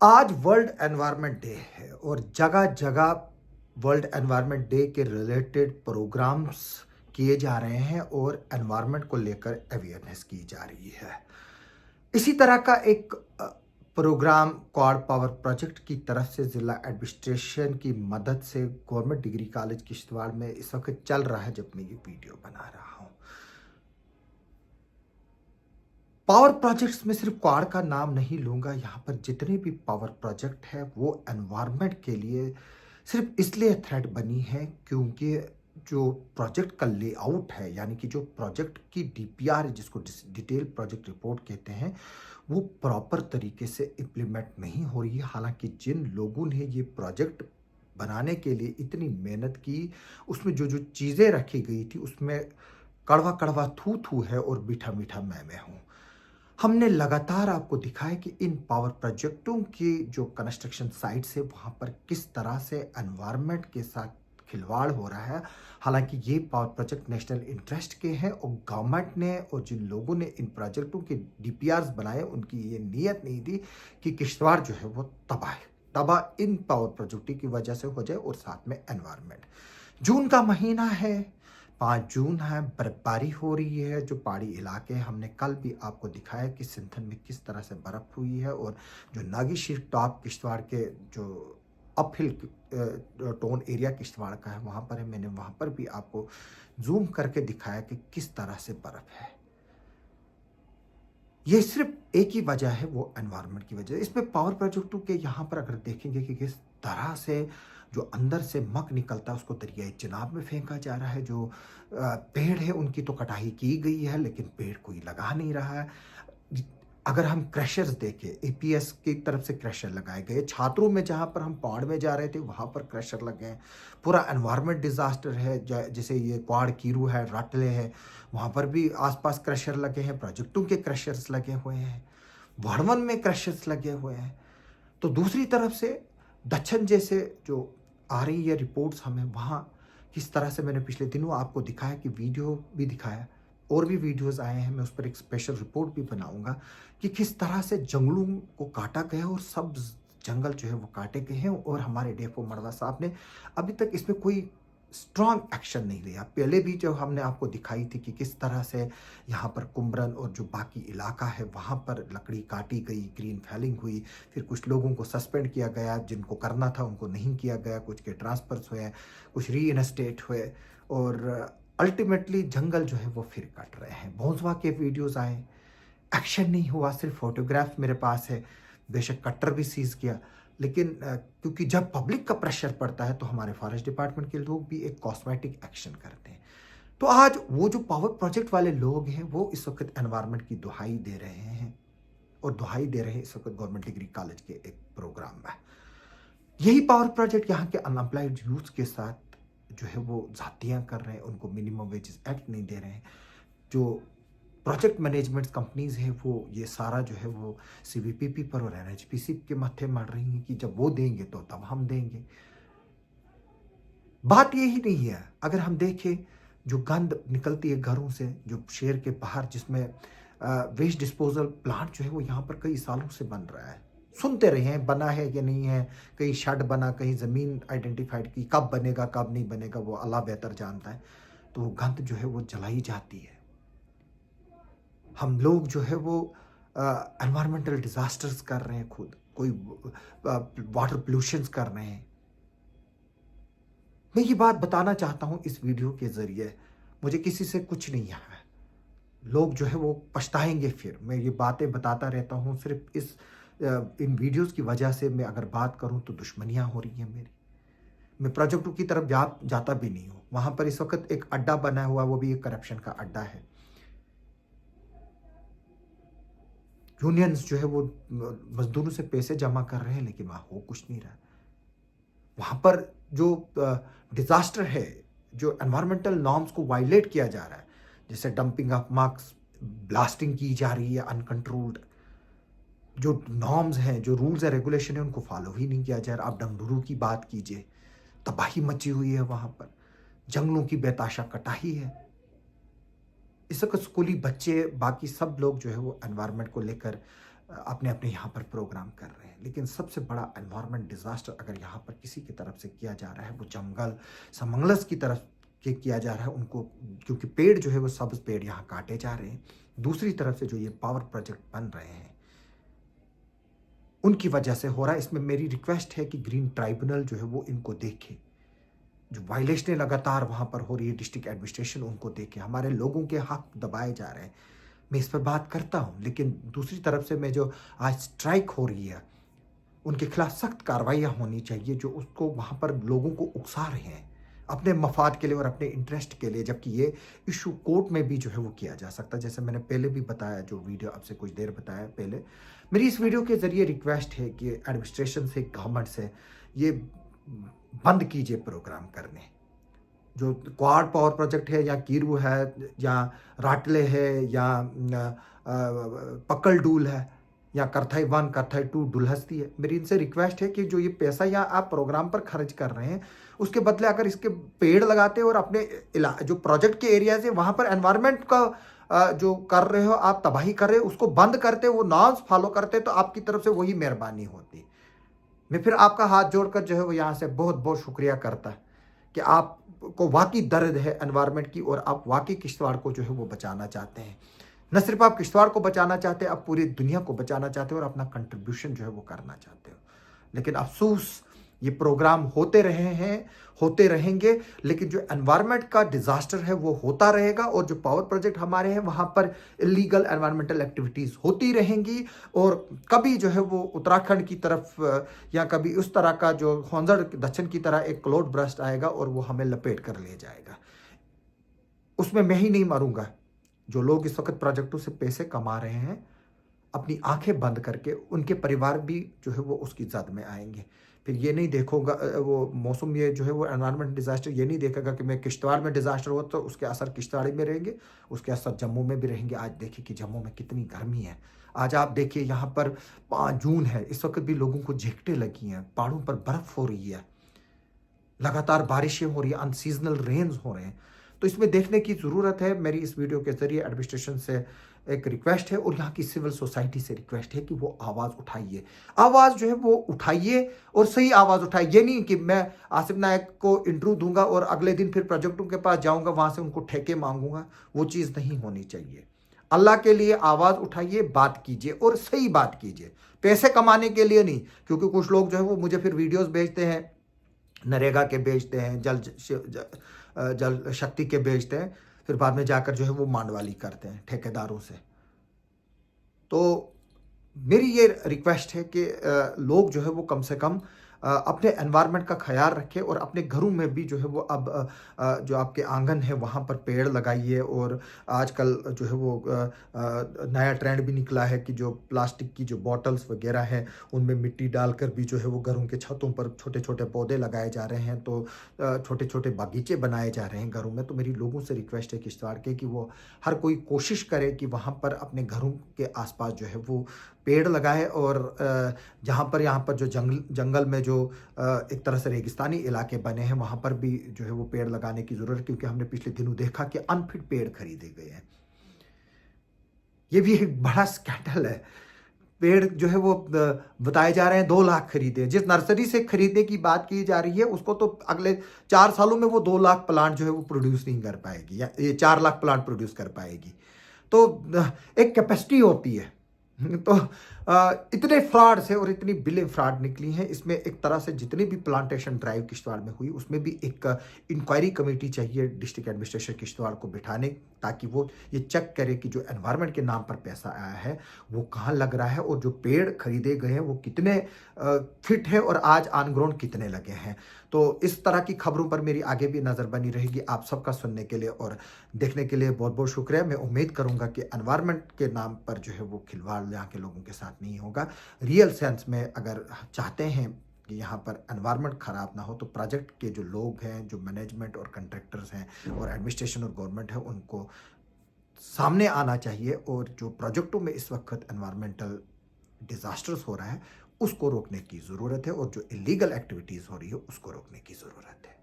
आज world environment day है और जगह जगह वर्ल्ड एनवायरनमेंट डे के रिलेटेड प्रोग्राम्स किए जा रहे हैं और एनवायरनमेंट को लेकर अवेयरनेस की जा रही है। इसी तरह का एक प्रोग्राम क्वाड पावर प्रोजेक्ट की तरफ से जिला एडमिनिस्ट्रेशन की मदद से गवर्नमेंट डिग्री कॉलेज किश्तवाड़ में इस वक्त चल रहा है जब मैं ये वीडियो बना रहा हूँ। पावर प्रोजेक्ट्स में सिर्फ क्वाड का नाम नहीं लूंगा, यहाँ पर जितने भी पावर प्रोजेक्ट है वो एनवायरनमेंट के लिए सिर्फ इसलिए थ्रेट बनी है क्योंकि जो प्रोजेक्ट का लेआउट है, यानी कि जो प्रोजेक्ट की डीपीआर जिसको डिटेल प्रोजेक्ट रिपोर्ट कहते हैं, वो प्रॉपर तरीके से इम्प्लीमेंट नहीं हो रही है। हालांकि जिन लोगों ने ये प्रोजेक्ट बनाने के लिए इतनी मेहनत की, उसमें जो जो चीज़ें रखी गई थी उसमें कड़वा कड़वा थू थू है और मीठा मीठा मैं हूँ। हमने लगातार आपको दिखाया कि इन पावर प्रोजेक्टों की जो कंस्ट्रक्शन साइट्स है वहाँ पर किस तरह से एनवायरनमेंट के साथ खिलवाड़ हो रहा है। हालांकि ये पावर प्रोजेक्ट नेशनल इंटरेस्ट के हैं और गवर्नमेंट ने और जिन लोगों ने इन प्रोजेक्टों के डीपीआरस बनाए उनकी ये नीयत नहीं थी कि किश्तवाड़ जो है वो तबाह इन पावर प्रोजेक्टों की वजह से हो जाए और साथ में एनवायरनमेंट। जून का महीना है, 5 जून है, बर्फबारी हो रही है। जो पहाड़ी इलाके हैं, हमने कल भी आपको दिखाया कि सिंथन में किस तरह से बर्फ़ हुई है और जो नागीशीर टॉप किश्तवाड़ के जो अपहिल टोन एरिया किश्तवाड़ का है वहाँ पर है। मैंने वहाँ पर भी आपको जूम करके दिखाया कि किस तरह से बर्फ़ है। ये सिर्फ एक ही वजह है, वो एनवायरनमेंट की वजह। इसमें पावर प्रोजेक्टों के यहाँ पर अगर देखेंगे कि किस तरह से जो अंदर से मक निकलता है उसको दरियाई चिनाब में फेंका जा रहा है। जो पेड़ है उनकी तो कटाई की गई है लेकिन पेड़ कोई लगा नहीं रहा है। अगर हम क्रशर्स देखें, एपीएस की तरफ से क्रशर लगाए गए, छात्रों में जहाँ पर हम पहाड़ में जा रहे थे वहाँ पर क्रशर लगे हैं। पूरा एनवायरनमेंट डिजास्टर है। जैसे ये क्वाड कीरू है, राटले है, वहाँ पर भी आसपास क्रशर लगे हैं, प्रोजेक्टों के क्रशर्स लगे हुए हैं, वड़वन में क्रशर्स लगे हुए हैं। तो दूसरी तरफ से दक्षिण जैसे जो आ रही है रिपोर्ट्स हमें, वहाँ किस तरह से मैंने पिछले दिनों आपको दिखाया कि वीडियो भी दिखाया, और भी वीडियोस आए हैं, मैं उस पर एक स्पेशल रिपोर्ट भी बनाऊंगा कि किस तरह से जंगलों को काटा गया और सब जंगल जो है वो काटे गए हैं। और हमारे डेफो मरवा साहब ने अभी तक इसमें कोई स्ट्रॉन्ग एक्शन नहीं लिया। पहले भी जो हमने आपको दिखाई थी कि किस तरह से यहाँ पर कुमरन और जो बाकी इलाका है वहाँ पर लकड़ी काटी गई, ग्रीन फेलिंग हुई, फिर कुछ लोगों को सस्पेंड किया गया, जिनको करना था उनको नहीं किया गया, कुछ के ट्रांसफर्स हुए, कुछ री इनस्टेट हुए और अल्टीमेटली जंगल जो है वो फिर कट रहे हैं। भोंसवा के वीडियोस आए, एक्शन नहीं हुआ, सिर्फ फोटोग्राफ मेरे पास है। बेशक कट्टर भी सीज किया, लेकिन क्योंकि जब पब्लिक का प्रेशर पड़ता है तो हमारे फॉरेस्ट डिपार्टमेंट के लोग भी एक कॉस्मेटिक एक्शन करते हैं। तो आज वो जो पावर प्रोजेक्ट वाले लोग हैं वो इस वक्त एनवायरनमेंट की दुहाई दे रहे हैं और दुहाई दे रहे हैं इस वक्त गवर्नमेंट डिग्री कॉलेज के एक प्रोग्राम में। यही पावर प्रोजेक्ट यहाँ के अनएम्प्लॉयड यूथ के साथ जो है वो जातियाँ कर रहे हैं, उनको मिनिमम वेजेस एक्ट नहीं दे रहे हैं। जो प्रोजेक्ट मैनेजमेंट कंपनीज है वो ये सारा जो है वो सीवीपीपी पर और एनएचपीसी के माथे मार रही हैं कि जब वो देंगे तो तब हम देंगे। बात यही नहीं है। अगर हम देखें जो गंद निकलती है घरों से, जो शहर के बाहर जिसमें वेस्ट डिस्पोजल प्लांट जो है वो यहाँ पर कई सालों से बन रहा है, सुनते रहे हैं बना है कि नहीं है, कहीं शड बना, कहीं ज़मीन आइडेंटिफाइड की, कब बनेगा कब नहीं बनेगा वो अल्लाह बेहतर जानता है। तो वो गंद जो है वो जलाई जाती है। हम लोग जो है वो एनवायरमेंटल डिजास्टर्स कर रहे हैं, खुद कोई वाटर पोल्यूशंस कर रहे हैं। मैं ये बात बताना चाहता हूं इस वीडियो के जरिए, मुझे किसी से कुछ नहीं है। लोग जो है वो पछताएंगे। फिर मैं ये बातें बताता रहता हूं, सिर्फ इस इन वीडियोस की वजह से मैं अगर बात करूं तो दुश्मनियां हो रही हैं मेरी। मैं प्रोजेक्टों की तरफ जाता भी नहीं हूं। वहां पर इस वक्त एक अड्डा बना हुआ, वो भी एक करप्शन का अड्डा है। यूनियंस जो है वो मजदूरों से पैसे जमा कर रहे हैं लेकिन वहां हो कुछ नहीं रहा। वहां पर जो डिजास्टर है, जो एनवायरमेंटल नॉर्म्स को वायलेट किया जा रहा है, जैसे डंपिंग ऑफ मार्क्स, ब्लास्टिंग की जा रही है अनकंट्रोल्ड, जो नॉर्म्स हैं, जो रूल्स एंड रेगुलेशन है उनको फॉलो ही नहीं किया जा रहा। आप डंगडुरू की बात कीजिए, तबाही मची हुई है वहां पर, जंगलों की बेताशा कटाही है। इस वक्त स्कूली बच्चे, बाकी सब लोग जो है वो एनवायरनमेंट को लेकर अपने अपने यहाँ पर प्रोग्राम कर रहे हैं। लेकिन सबसे बड़ा एनवायरनमेंट डिज़ास्टर अगर यहाँ पर किसी की तरफ से किया जा रहा है, वो जंगल समंगलस की तरफ के किया जा रहा है उनको, क्योंकि पेड़ जो है वो सब्ज़ पेड़ यहाँ काटे जा रहे हैं। दूसरी तरफ से जो ये पावर प्रोजेक्ट बन रहे हैं, उनकी वजह से हो रहा है। इसमें मेरी रिक्वेस्ट है कि ग्रीन ट्राइब्यूनल जो है वो इनको देखे। जो वायलेशनें लगातार वहाँ पर हो रही है, डिस्ट्रिक्ट एडमिनिस्ट्रेशन उनको देखे। हमारे लोगों के हक दबाए जा रहे हैं। मैं इस पर बात करता हूँ, लेकिन दूसरी तरफ से मैं जो आज स्ट्राइक हो रही है, उनके खिलाफ सख्त कार्रवाइयाँ होनी चाहिए, जो उसको वहाँ पर लोगों को उकसा रहे हैं अपने मफाद के लिए और अपने इंटरेस्ट के लिए, जबकि ये इशू कोर्ट में भी जो है वो किया जा सकता है। जैसे मैंने पहले भी बताया, जो वीडियो आपसे कुछ देर बताया पहले, मेरी इस वीडियो के ज़रिए रिक्वेस्ट है कि एडमिनिस्ट्रेशन से, गवर्नमेंट से ये बंद कीजिए प्रोग्राम करने। जो क्वाड पावर प्रोजेक्ट है, या कीरू है, या राटले है, या पक्कल डूल है, या करथाई 1 करथाई 2 डुलहस्ती है, मेरी इनसे रिक्वेस्ट है कि जो ये पैसा या आप प्रोग्राम पर खर्च कर रहे हैं, उसके बदले अगर इसके पेड़ लगाते और अपने जो प्रोजेक्ट के एरियाज है वहाँ पर एनवायरनमेंट का जो कर रहे हो आप, तबाही कर रहे हो, उसको बंद करते, वो नॉर्म्स फॉलो करते, तो आपकी तरफ से वही मेहरबानी होती। मैं फिर आपका हाथ जोड़कर जो है वो यहाँ से बहुत बहुत शुक्रिया करता है कि आपको वाकई दर्द है एनवायरनमेंट की, और आप वाकई किश्तवाड़ को जो है वो बचाना चाहते हैं। न सिर्फ आप किश्तवाड़ को बचाना चाहते हैं, आप पूरी दुनिया को बचाना चाहते हो और अपना कंट्रीब्यूशन जो है वो करना चाहते हो। लेकिन अफसोस, ये प्रोग्राम होते रहे हैं, होते रहेंगे, लेकिन जो एनवायरनमेंट का डिजास्टर है वो होता रहेगा, और जो पावर प्रोजेक्ट हमारे हैं वहाँ पर इलीगल एनवायरमेंटल एक्टिविटीज़ होती रहेंगी। और कभी जो है वो उत्तराखंड की तरफ या कभी उस तरह का जो होंजड़ दक्षिण की तरह एक क्लाउड ब्रस्ट आएगा और वो हमें लपेट कर ले जाएगा। उसमें मैं ही नहीं मरूंगा। जो लोग इस वक्त प्रोजेक्टों से पैसे कमा रहे हैं, अपनी आंखें बंद करके, उनके परिवार भी जो है वो उसकी जद में आएंगे। फिर ये नहीं देखोगा वो मौसम, ये जो है वो एनवायरनमेंट डिजास्टर ये नहीं देखेगा कि मैं किश्तवाड़ में डिजास्टर हुआ तो उसके असर किश्तवाड़ में रहेंगे, उसके असर जम्मू में भी रहेंगे। आज देखिए कि जम्मू में कितनी गर्मी है। आज आप देखिए यहाँ पर 5 जून है, इस वक्त भी लोगों को झेकटे लगी हैं, पहाड़ों पर बर्फ हो रही है, लगातार बारिशें हो रही है, अनसीजनल रेन्स हो रहे हैं। तो इसमें देखने की ज़रूरत है। मेरी इस वीडियो के ज़रिए एडमिनिस्ट्रेशन से एक रिक्वेस्ट है, और यहाँ की सिविल सोसाइटी से रिक्वेस्ट है कि वो आवाज़ उठाइए। आवाज़ जो है वो उठाइए, और सही आवाज़ उठाइए। ये नहीं कि मैं आसिफ नायक को इंटरव्यू दूंगा और अगले दिन फिर प्रोजेक्टों के पास जाऊंगा, वहाँ से उनको ठेके मांगूंगा। वो चीज़ नहीं होनी चाहिए। अल्लाह के लिए आवाज़ उठाइए, बात कीजिए, और सही बात कीजिए। पैसे कमाने के लिए नहीं, क्योंकि कुछ लोग जो है वो मुझे फिर वीडियोज़ भेजते हैं, नरेगा के बेचते हैं, जल शक्ति के बेचते हैं, फिर बाद में जाकर जो है वो मांडवाली करते हैं ठेकेदारों से। तो मेरी ये रिक्वेस्ट है कि लोग जो है वो कम से कम अपने एनवायरनमेंट का ख्याल रखें, और अपने घरों में भी जो है वो अब जो आपके आंगन है वहाँ पर पेड़ लगाइए। और आजकल जो है वो नया ट्रेंड भी निकला है कि जो प्लास्टिक की जो बॉटल्स वगैरह हैं उनमें मिट्टी डालकर भी जो है वो घरों के छतों पर छोटे छोटे पौधे लगाए जा रहे हैं, तो छोटे छोटे बागीचे बनाए जा रहे हैं घरों में। तो मेरी लोगों से रिक्वेस्ट है किश्तवाड़ के कि वो हर कोई कोशिश करे कि वहाँ पर अपने घरों के आसपास जो है वो पेड़ लगाए, और जहाँ पर यहाँ पर जो जंगल में जो एक तरह से रेगिस्तानी इलाके बने हैं वहाँ पर भी जो है वो पेड़ लगाने की ज़रूरत है, क्योंकि हमने पिछले दिनों देखा कि अनफिट पेड़ खरीदे गए हैं। ये भी एक बड़ा स्कैंडल है। पेड़ जो है वो बताए जा रहे हैं 2 लाख खरीदे, जिस नर्सरी से खरीदने की बात की जा रही है उसको तो अगले 4 सालों में वो 2 लाख प्लांट जो है वो प्रोड्यूस नहीं कर पाएगी, या ये 4 लाख प्लांट प्रोड्यूस कर पाएगी। तो एक कैपेसिटी होती है। तो इतने फ्रॉड से और इतनी बिलें फ्रॉड निकली हैं। इसमें एक तरह से जितनी भी प्लांटेशन ड्राइव किश्तवाड़ में हुई, उसमें भी एक इंक्वायरी कमेटी चाहिए डिस्ट्रिक्ट एडमिनिस्ट्रेशन किश्तवाड़ को बिठाने, ताकि वो ये चेक करे कि जो एनवायरनमेंट के नाम पर पैसा आया है वो कहाँ लग रहा है, और जो पेड़ खरीदे गए हैं वो कितने फिट है, और आज ऑन ग्राउंड कितने लगे हैं। तो इस तरह की खबरों पर मेरी आगे भी नज़र बनी रहेगी। आप सबका सुनने के लिए और देखने के लिए बहुत बहुत शुक्रिया। मैं उम्मीद करूंगा कि एनवायरनमेंट के नाम पर जो है वो खिलवाड़ यहाँ के लोगों के साथ नहीं होगा। रियल सेंस में अगर चाहते हैं कि यहाँ पर एनवायरनमेंट ख़राब ना हो, तो प्रोजेक्ट के जो लोग हैं, जो मैनेजमेंट और कंट्रैक्टर्स हैं और एडमिनिस्ट्रेशन और गवर्नमेंट है, उनको सामने आना चाहिए, और जो प्रोजेक्टों में इस वक्त एनवायरमेंटल डिजास्टर्स हो रहा है उसको रोकने की ज़रूरत है, और जो इलीगल एक्टिविटीज़ हो रही है उसको रोकने की ज़रूरत है।